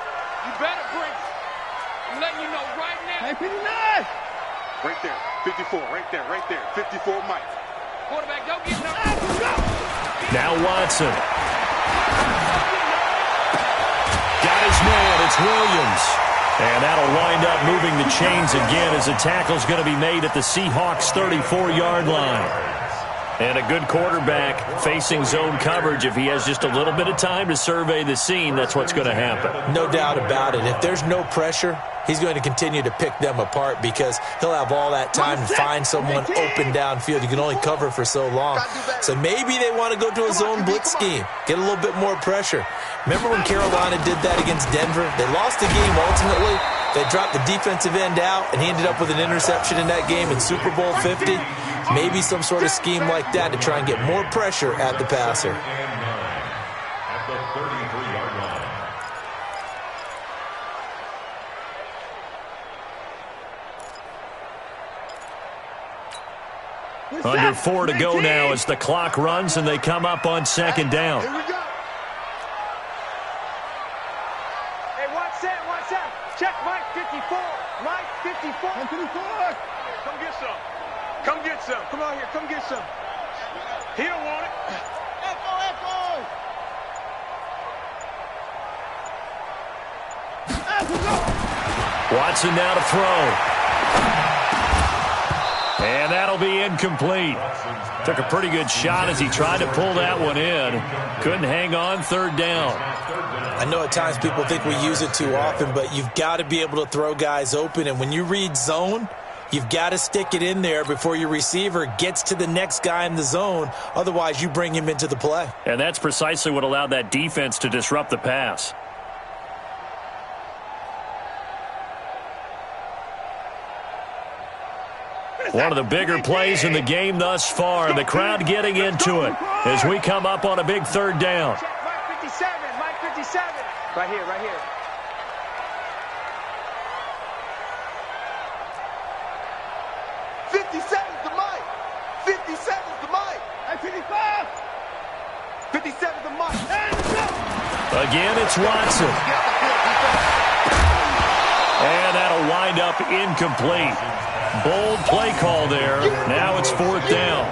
better bring it. I'm letting you know right now. Hey, 59. Right there. 54. Right there. Right there. 54, Mike. Quarterback, don't get no. Now Watson. Got his man. It's Williams. And that'll wind up moving the chains again as the tackle's going to be made at the Seahawks' 34-yard line. And a good quarterback facing zone coverage. If he has just a little bit of time to survey the scene, that's what's going to happen. No doubt about it. If there's no pressure, he's going to continue to pick them apart because he'll have all that time to find someone open downfield. You can only cover for so long. So maybe they want to go to a zone blitz scheme, get a little bit more pressure. Remember when Carolina did that against Denver? They lost the game ultimately. They dropped the defensive end out, and he ended up with an interception in that game in Super Bowl 50. Maybe some sort of scheme like that to try and get more pressure at the passer. At the 33-yard line. Under 4 to go now as the clock runs and they come up on 2nd down. Here we go. Hey, watch that. Check Mike 54. Mike 54. 54. Come get some. Come get some. Come out here. Come get some. He don't want it. Echo. Watson now to throw. And that'll be incomplete. Took a pretty good shot as he tried to pull that one in. Couldn't hang on 3rd down. I know at times people think we use it too often, but you've got to be able to throw guys open. And when you read zone, you've got to stick it in there before your receiver gets to the next guy in the zone. Otherwise, you bring him into the play. And that's precisely what allowed that defense to disrupt the pass. One of the bigger plays in the game thus far. The crowd getting into it as we come up on a big 3rd down. Check Mike 57. Mike 57. Right here. 57's the Mike. 57's the Mike. Hey, 55. 57's the Mike. Again, it's Watson. And that'll wind up incomplete. Bold play call there. Now it's 4th down.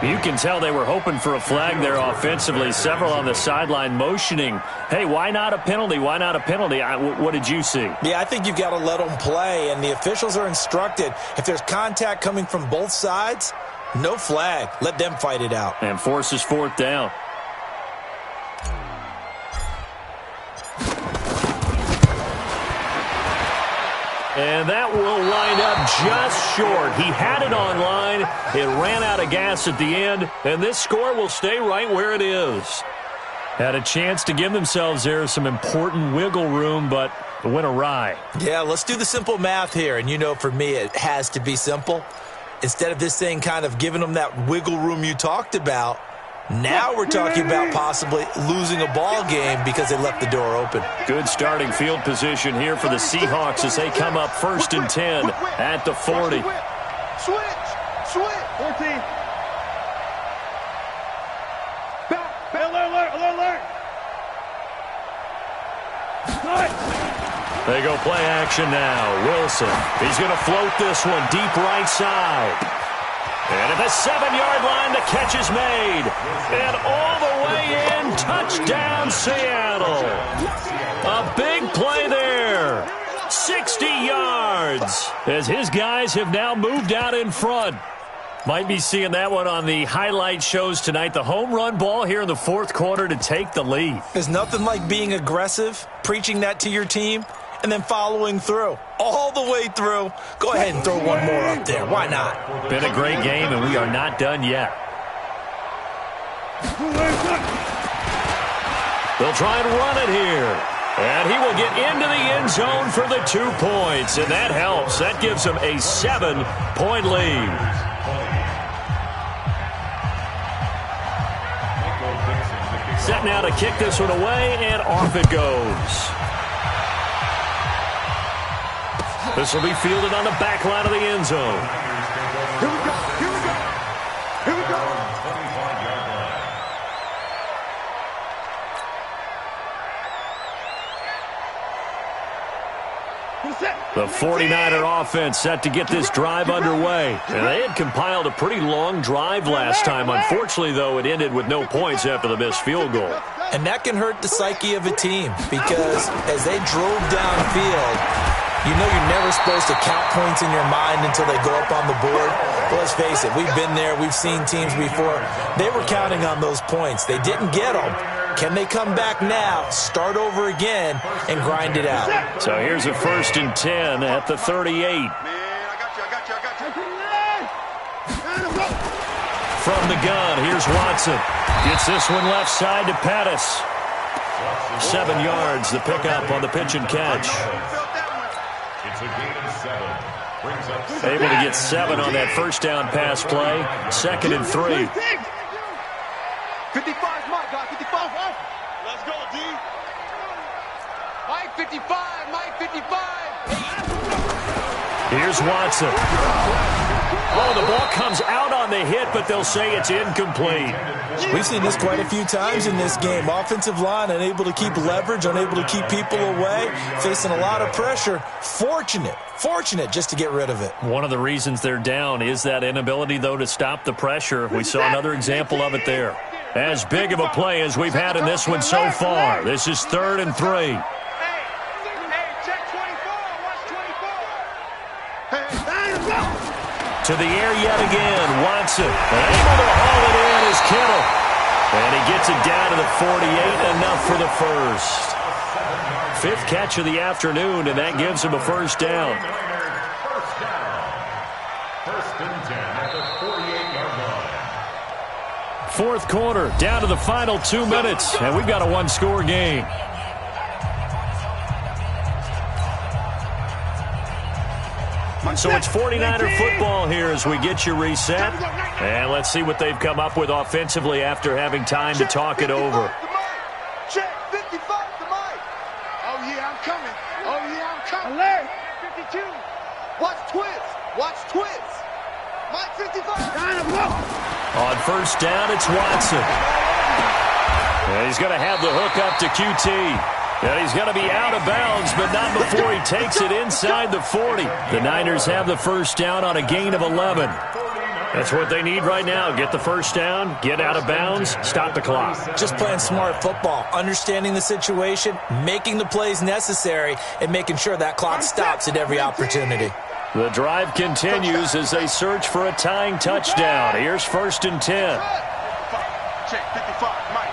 You can tell they were hoping for a flag there offensively. Several on the sideline motioning, hey, why not a penalty? Why not a penalty? What did you see? Yeah, I think you've got to let them play, and the officials are instructed. If there's contact coming from both sides, no flag. Let them fight it out. And forces 4th down. And that will wind up just short. He had it on line. It ran out of gas at the end, and this score will stay right where it is. Had a chance to give themselves there some important wiggle room, but it went awry. Yeah, let's do the simple math here, and you know for me it has to be simple. Instead of this thing kind of giving them that wiggle room you talked about, Now we're talking about possibly losing a ball game because they left the door open. Good starting field position here for the Seahawks as they come up 1st and 10 at the 40. Switch. 14. Alert. They go play action now. Wilson, he's going to float this one deep right side. And at the 7-yard line, the catch is made. And all the way in, touchdown Seattle. A big play there. 60 yards as his guys have now moved out in front. Might be seeing that one on the highlight shows tonight. The home run ball here in the 4th quarter to take the lead. There's nothing like being aggressive, preaching that to your team, and then following through. All the way through. Go ahead and throw one more up there. Why not? Been a great game, and we are not done yet. They'll try and run it here. And he will get into the end zone for the 2 points. And that helps. That gives him a 7-point lead. Set now to kick this one away, and off it goes. This will be fielded on the back line of the end zone. Here we go. The 49er offense set to get this drive underway. And they had compiled a pretty long drive last time. Unfortunately, though, it ended with no points after the missed field goal. And that can hurt the psyche of a team because as they drove downfield, you know you're never supposed to count points in your mind until they go up on the board. But let's face it, we've been there. We've seen teams before. They were counting on those points. They didn't get them. Can they come back now, start over again, and grind it out? So here's a 1st and 10 at the 38. Man, I got you. From the gun, here's Watson. Gets this one left side to Pettis. 7 yards, the pickup on the pitch and catch. It's a gain of 7. Brings up Able to get 7 on that first down pass play. 2nd and 3. 55, Mike, guys, 55. Let's go, D. Mike 55, Mike 55. Here's Watson. Oh, the ball comes out on the hit, but they'll say it's incomplete. We've seen this quite a few times in this game. Offensive line unable to keep leverage, unable to keep people away, facing a lot of pressure. Fortunate just to get rid of it. One of the reasons they're down is that inability, though, to stop the pressure. We saw another example of it there. As big of a play as we've had in this one so far. This is 3rd and 3. To the air yet again, Watson. Able to haul it in is Kittle. And he gets it down to the 48, enough for the first. 5th catch of the afternoon, and that gives him a first down. First and 10 at the 48-yard line. 4th quarter, down to the final 2 minutes, and we've got a 1-score game. So it's 49er football here as we get you reset. And let's see what they've come up with offensively after having time to talk it over. Check 55 to Mike. Oh, yeah, I'm coming. Alert. 52. Watch twins. Mike 55. On first down, it's Watson. And he's going to have the hook up to QT. And he's going to be out of bounds, but not before he takes it inside the 40. The Niners have the first down on a gain of 11. That's what they need right now. Get the first down, get out of bounds, stop the clock. Just playing smart football, understanding the situation, making the plays necessary, and making sure that clock stops at every opportunity. The drive continues as they search for a tying touchdown. Here's 1st and 10. Check 55, Mike.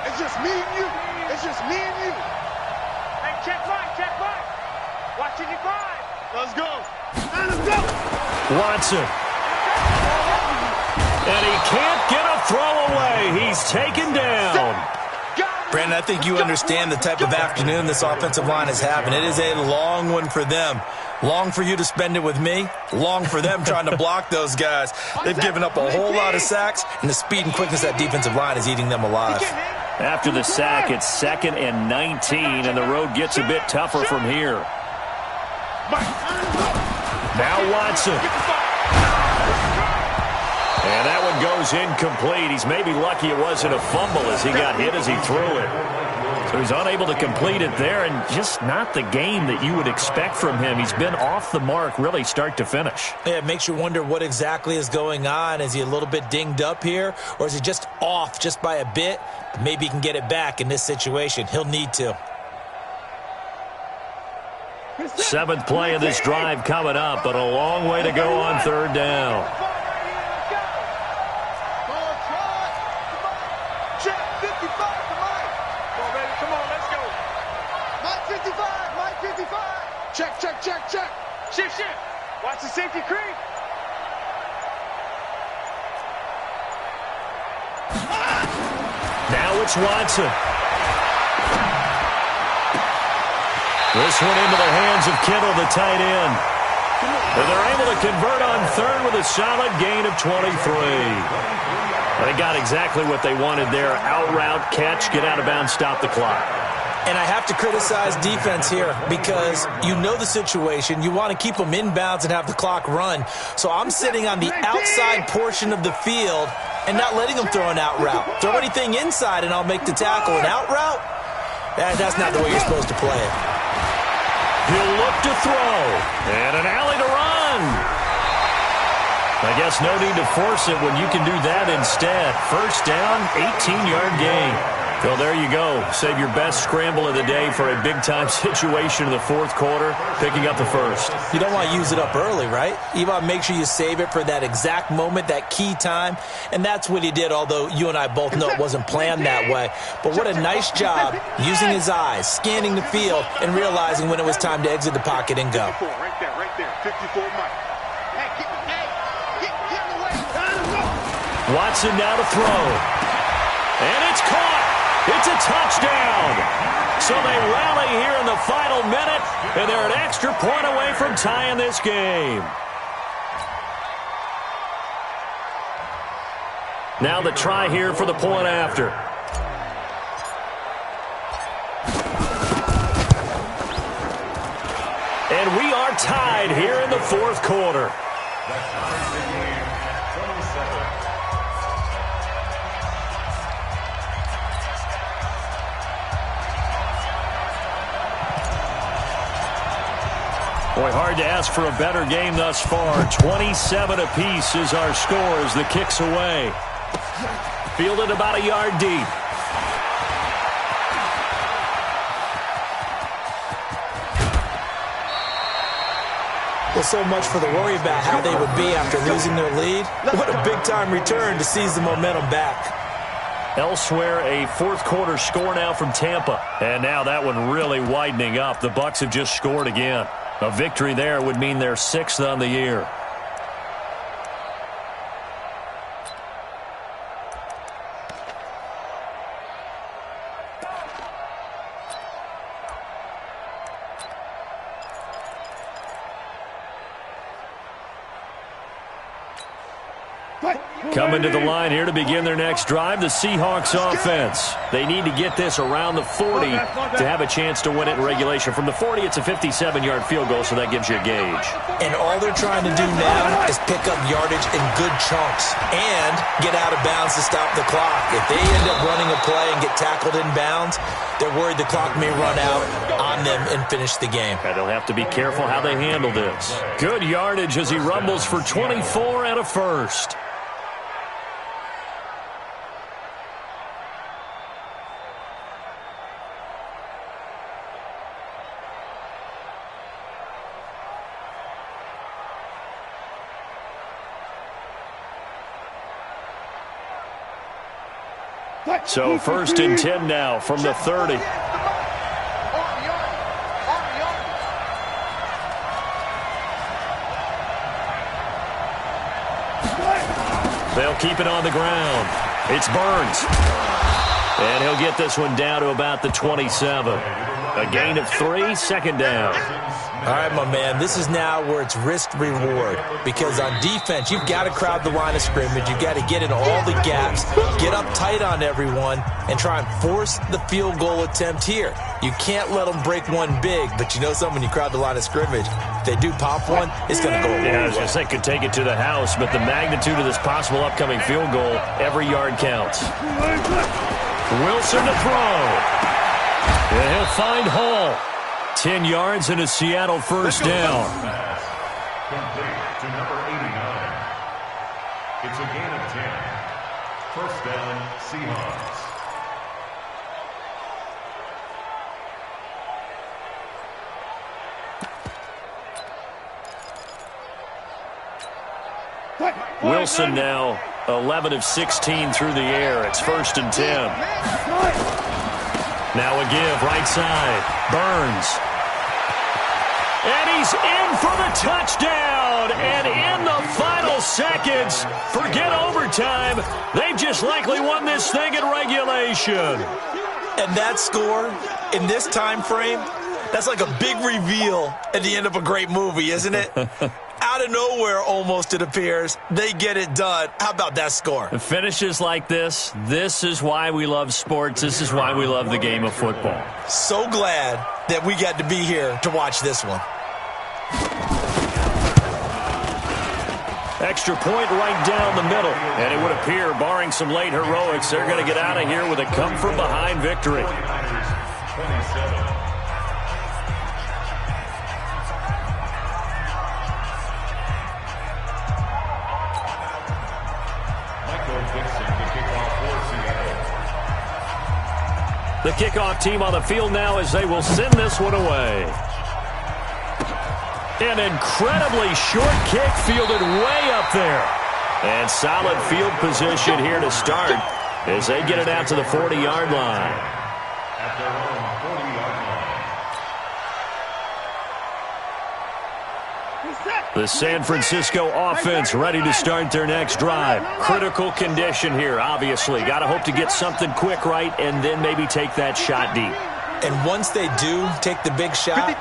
It's just me and you. Hey, check Mike. Watch 55. Let's go. Watson. And he can't get a throw away. He's taken down. Brandon, I think you understand the type of afternoon this offensive line is having. It is a long one for them. Long for you to spend it with me. Long for them trying to block those guys. They've given up a whole lot of sacks, and the speed and quickness of that defensive line is eating them alive. After the sack, it's 2nd and 19, and the road gets a bit tougher from here. Now Watson. And that one goes incomplete. He's maybe lucky it wasn't a fumble as he got hit as he threw it. So he's unable to complete it there, and just not the game that you would expect from him. He's been off the mark really start to finish. Yeah, it makes you wonder what exactly is going on. Is he a little bit dinged up here, or is he just off just by a bit? Maybe he can get it back in this situation. He'll need to. 7th play of this drive coming up, but a long way to go on 3rd down. Check. Shift. Watch the safety creep. Now it's Watson. This one into the hands of Kittle, the tight end. And they're able to convert on 3rd with a solid gain of 23. They got exactly what they wanted there. Out route, catch, get out of bounds, stop the clock. And I have to criticize defense here because you know the situation. You want to keep them inbounds and have the clock run. So I'm sitting on the outside portion of the field and not letting them throw an out route. Throw anything inside and I'll make the tackle. An out route? That's not the way you're supposed to play it. He'll look to throw. And an alley to run. I guess no need to force it when you can do that instead. 1st down, 18-yard gain. Well, there you go. Save your best scramble of the day for a big-time situation in the 4th quarter, picking up the 1st. You don't want to use it up early, right? You want to make sure you save it for that exact moment, that key time, and that's what he did, although you and I both know it wasn't planned that way. But what a nice job using his eyes, scanning the field, and realizing when it was time to exit the pocket and go. Right there. 54 Mike. Watson now to throw. And it's caught. It's a touchdown. So they rally here in the final minute, and they're an extra point away from tying this game. Now the try here for the point after. And we are tied here in the 4th quarter. Boy, hard to ask for a better game thus far. 27 apiece is our score as the kick's away. Fielded about a yard deep. Well, so much for the worry about how they would be after losing their lead. What a big-time return to seize the momentum back. Elsewhere, a 4th quarter score now from Tampa. And now that one really widening up. The Bucs have just scored again. A victory there would mean they're 6th on the year. Coming to the line here to begin their next drive, the Seahawks offense. They need to get this around the 40 to have a chance to win it in regulation. From the 40, it's a 57-yard field goal, so that gives you a gauge. And all they're trying to do now is pick up yardage in good chunks and get out of bounds to stop the clock. If they end up running a play and get tackled in bounds, they're worried the clock may run out on them and finish the game. And they'll have to be careful how they handle this. Good yardage as he rumbles for 24 and a first. So 1st and 10 now from the 30. They'll keep it on the ground. It's Burns. And he'll get this one down to about the 27. A gain of 3, second down. All right, my man, this is now where it's risk-reward, because on defense, you've got to crowd the line of scrimmage. You've got to get in all the gaps, get up tight on everyone, and try and force the field goal attempt here. You can't let them break one big, but you know something, when you crowd the line of scrimmage, if they do pop one, it's going to go away. Yeah, I was going to say, could take it to the house, but the magnitude of this possible upcoming field goal, every yard counts. Wilson to throw. And he'll find Hall. 10 yards and a Seattle first down. Complete to number 89. It's a gain of 10. First down, Seahawks. Wilson now 11 of 16 through the air. It's first and 10. Now a give, right side. Burns. And he's in for the touchdown. And in the final seconds, forget overtime, they've just likely won this thing in regulation. And that score, in this time frame, that's like a big reveal at the end of a great movie, isn't it? Out of nowhere, almost, it appears, they get it done. How about that score? Finishes like this is why we love sports. This is why we love the game of football. So glad that we got to be here to watch this one. Extra point right down the middle. And it would appear, barring some late heroics, they're going to get out of here with a come-from-behind victory. 27. The kickoff team on the field now as they will send this one away. An incredibly short kick fielded way up there. And solid field position here to start as they get it out to the 40-yard line. At their own 40-yard line. The San Francisco offense ready to start their next drive. Critical condition here, obviously. Got to hope to get something quick right and then maybe take that shot deep. And once they do take the big shot,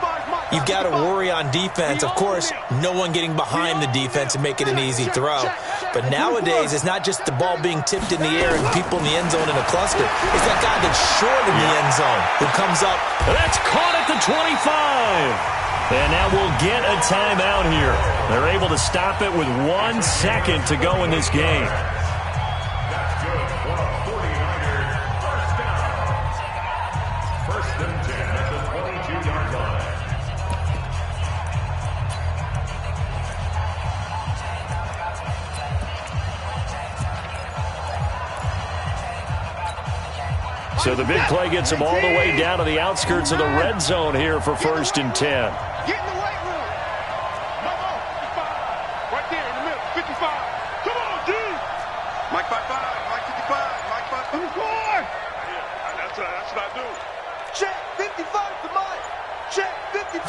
you've got to worry on defense. Of course, no one getting behind the defense and making an easy throw. But nowadays, it's not just the ball being tipped in the air and people in the end zone in a cluster. It's that guy that's short in the end zone who comes up. That's caught at the 25. And now we'll get a timeout here. They're able to stop it with 1 second to go in this game. That's good for a 40-yarder. First down. First and 10 at the 22-yard line. So the big play gets them all the way down to the outskirts of the red zone here for first and 10. Get in the weight room. Come on, 55. Right there in the middle, 55. Come on, D. Mike 55, Mike 55, Mike 55. That's what I do. Check 55 to Mike. Check 55.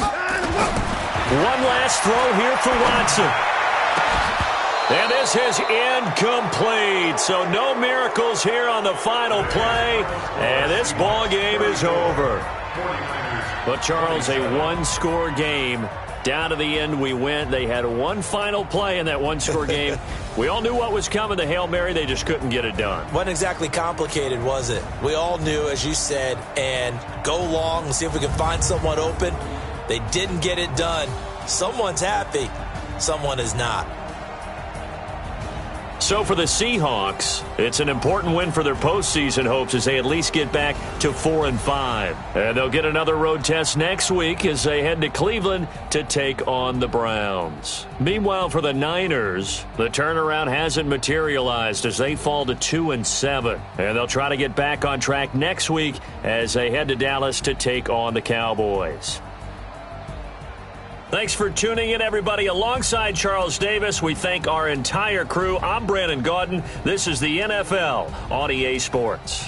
One last throw here for Watson. And this is incomplete. So no miracles here on the final play. And this ball game is over. But, Charles, a one-score game. Down to the end we went. They had one final play in that one-score game. We all knew what was coming. The Hail Mary, they just couldn't get it done. Wasn't exactly complicated, was it? We all knew, as you said, and go long and see if we can find someone open. They didn't get it done. Someone's happy. Someone is not. So for the Seahawks, it's an important win for their postseason hopes as they at least get back to 4-5. And they'll get another road test next week as they head to Cleveland to take on the Browns. Meanwhile, for the Niners, the turnaround hasn't materialized as they fall to 2-7. And they'll try to get back on track next week as they head to Dallas to take on the Cowboys. Thanks for tuning in, everybody. Alongside Charles Davis, we thank our entire crew. I'm Brandon Gaudin. This is the NFL on EA Sports.